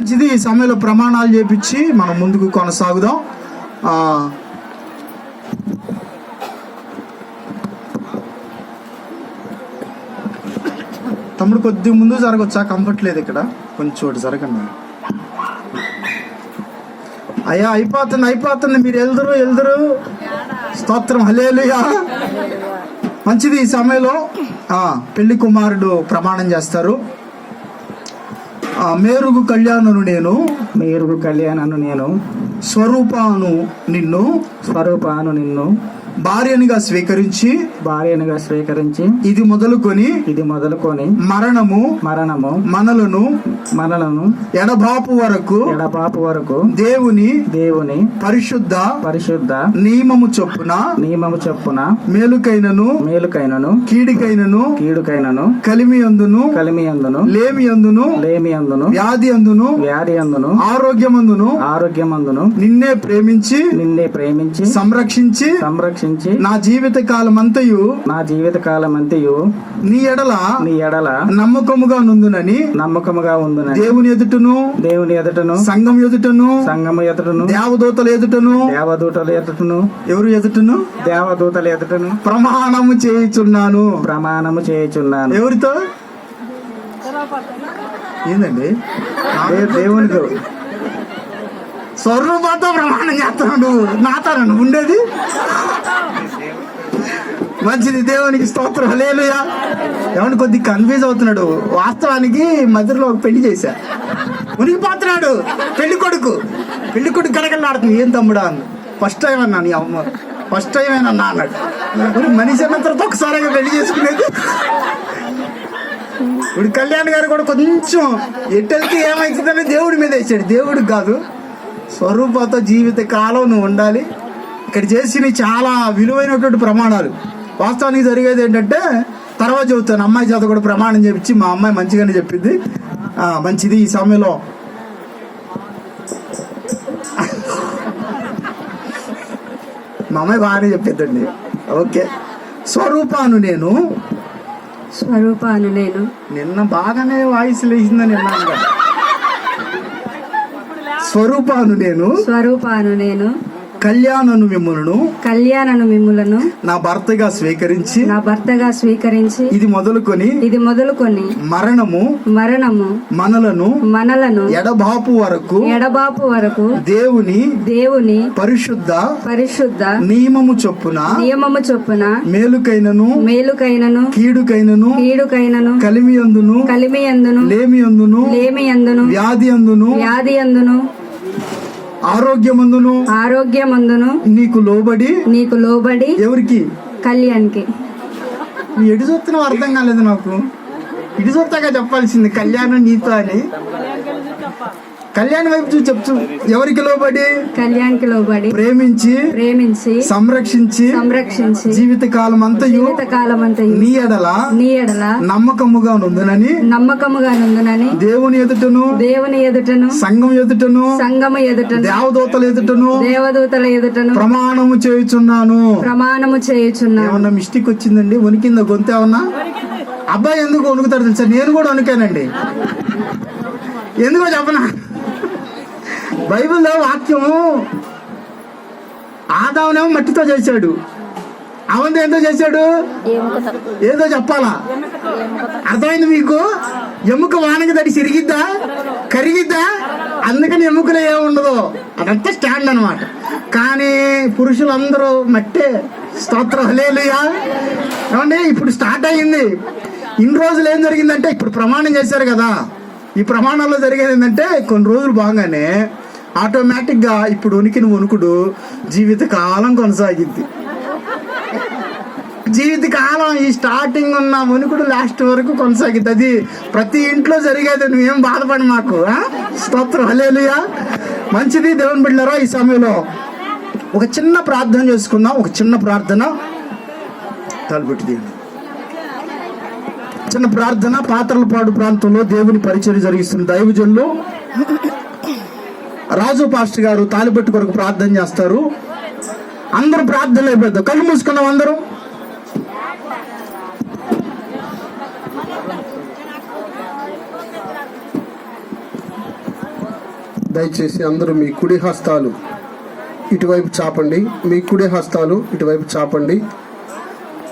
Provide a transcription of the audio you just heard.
మంచిది. ఈ సమయంలో ప్రమాణాలు చేపించి మనం ముందుకు కొనసాగుదాం. తమ్ముడు కొద్దిగా ముందు జరగవచ్చా? కంఫర్ట్ లేదు ఇక్కడ, కొంచెం చోటు జరగండి. అయ్యా అయిపోతుంది మీరు వెళ్దురు. స్తోత్రం, హల్లెలూయా. మంచిది. ఈ సమయంలో పెళ్లి కుమారుడు ప్రమాణం చేస్తారు. మేరుగు కళ్యాణను నేను స్వరూపాను నిన్ను భార్యనిగా స్వీకరించి ఇది మొదలుకొని మరణము మనలను ఎడబాపు వరకు దేవుని పరిశుద్ధ నియమము చొప్పున మేలుకైనను కీడుకైనను కలిమి అందును లేమి అందును వ్యాధి అందును ఆరోగ్యమందును నిన్నే ప్రేమించి సంరక్షించి నా జీవిత కాలమంతయు నీ ఎడల నమ్మకముగా నుందునని దేవుని ఎదుటను సంఘం ఎదుటను దేవదూతల ఎదుటను ఎవరు ఎదుటను దేవదూతల ఎదుటను ప్రమాణము చేయుచున్నాను. ఎవరితో? ఏందండి? దేవునితో స్వరూపంతో ప్రమాణం చేస్తున్నాడు. నాతాను ఉండేది. మంచిది. దేవునికి స్తోత్రం, హల్లెలూయా. ఏమన్నా కొద్దిగా కన్ఫ్యూజ్ అవుతున్నాడు. వాస్తవానికి మధ్యలో ఒక పెళ్లి చేశా, మునిగిపోతున్నాడు. పెళ్లి కొడుకు గడగలాడుతుంది. ఏం తమ్ముడా అన్న. ఫస్ట్ టైం అన్నా, నీ అమ్మ ఫస్ట్ టైం ఏనన్నా అన్నాడు. మనిషి అన్న తర్వాత ఒకసారిగా పెళ్లి చేసుకునేది. ఇప్పుడు కళ్యాణ్ గారు కూడా కొంచెం ఎట్టెళ్తే ఏమవుతుందని దేవుడి మీద వేసాడు. దేవుడికి కాదు, స్వరూపంతో జీవిత కాలం నువ్వు ఉండాలి. ఇక్కడ చేసిన చాలా విలువైనటువంటి ప్రమాణాలు. వాస్తవానికి జరిగేది ఏంటంటే, తర్వాత చెబుతాను. అమ్మాయి చేత కూడా ప్రమాణం చేపించి మా అమ్మాయి మంచిగానే చెప్పింది. మంచిది. ఈ సమయంలో మా అమ్మాయి బాగానే చెప్పిద్దండి. ఓకే. స్వరూపాను నేను నిన్న బాగానే వాయిస్ లేచిందని విన్నాను కదా. స్వరూపాను నేను కళ్యాణను మిమ్ములను నా భర్తగా స్వీకరించి ఇది మొదలుకొని మరణము మనలను ఎడబాపు వరకు దేవుని పరిశుద్ధ నియమము చొప్పున మేలుకైనను కీడుకైనను కలిమి అందును లేమి అందును వ్యాధి అందును ఆరోగ్యమందును నీకు లోబడి ఎవరికి? కళ్యాణ్కి. ఎటు చూస్తున్నావు అర్థం కాలేదు నాకు. ఇటు చూస్తాగా చెప్పాల్సింది కళ్యాణం నీతో అని. కళ్యాణ్ వైపు చూసి చెప్తూ ఎవరికి లోబడి? కళ్యాణ్కి లోబడి ప్రేమించి సంరక్షించి జీవిత కాలం అంతయు నీ ఎడల నమ్మకముగా నుందునని దేవుని ఎదుటను సంఘం ఎదుటను దేవదూతల ఎదుటను ప్రమాణము చేయుచున్నాను. ఏమన్నా మిస్టేక్ వచ్చిందండి? వణికిందా గొంతు ఏమన్నా? అబ్బాయి ఎందుకు వణుకుతాడు తెలుసా? నేను కూడా వణుకానండి. ఎందుకో చెప్పనా? బైబిల్లో వాక్యం ఆదామునేమో మట్టితో చేశాడు, అవంతా ఎంతో చేశాడు. ఏదో చెప్పాలా? అర్థమైంది మీకు? ఎముక వానకి తడి కరిగిద్దా? అందుకని ఎముకలో ఏముండదు. అదంతా స్టాండ్ అనమాట. కానీ పురుషులందరూ మట్టే. స్తోత్రం, హల్లెలూయా. ఏమండి, ఇప్పుడు స్టార్ట్ అయ్యింది. ఇన్ని రోజులు ఏం జరిగిందంటే, ఇప్పుడు ప్రమాణం చేశారు కదా, ఈ ప్రమాణాల్లో జరిగేది ఏంటంటే, కొన్ని రోజులు బాగానే ఆటోమేటిక్గా ఇప్పుడు వణుకుడు జీవితకాలం కొనసాగిద్ది. జీవితకాలం ఈ స్టార్టింగ్ ఉన్న వణుకుడు లాస్ట్ వరకు కొనసాగిద్ది. అది ప్రతి ఇంట్లో జరిగేది. నువ్వేం బాధపడి మాకు. స్తోత్రం, హల్లెలూయా. మంచిది. దేవుని బిడ్డలారా, ఈ సమయంలో ఒక చిన్న ప్రార్థన చేసుకుందాం. ఒక చిన్న ప్రార్థన తలపెట్టి చిన్న ప్రార్థన. పాత్రలపాడు ప్రాంతంలో దేవుని పరిచర్య జరిగిస్తున్న దైవజనులు రాజు పాస్టర్ గారు తాలిబెట్టు కొరకు ప్రార్థన చేస్తారు. అందరూ ప్రార్థనలు అయిపోద్దాం. కళ్ళు మూసుకున్నాం అందరూ. దయచేసి అందరూ మీ కుడి హస్తాలు ఇటువైపు చాపండి. మీ కుడి హస్తాలు ఇటువైపు చాపండి.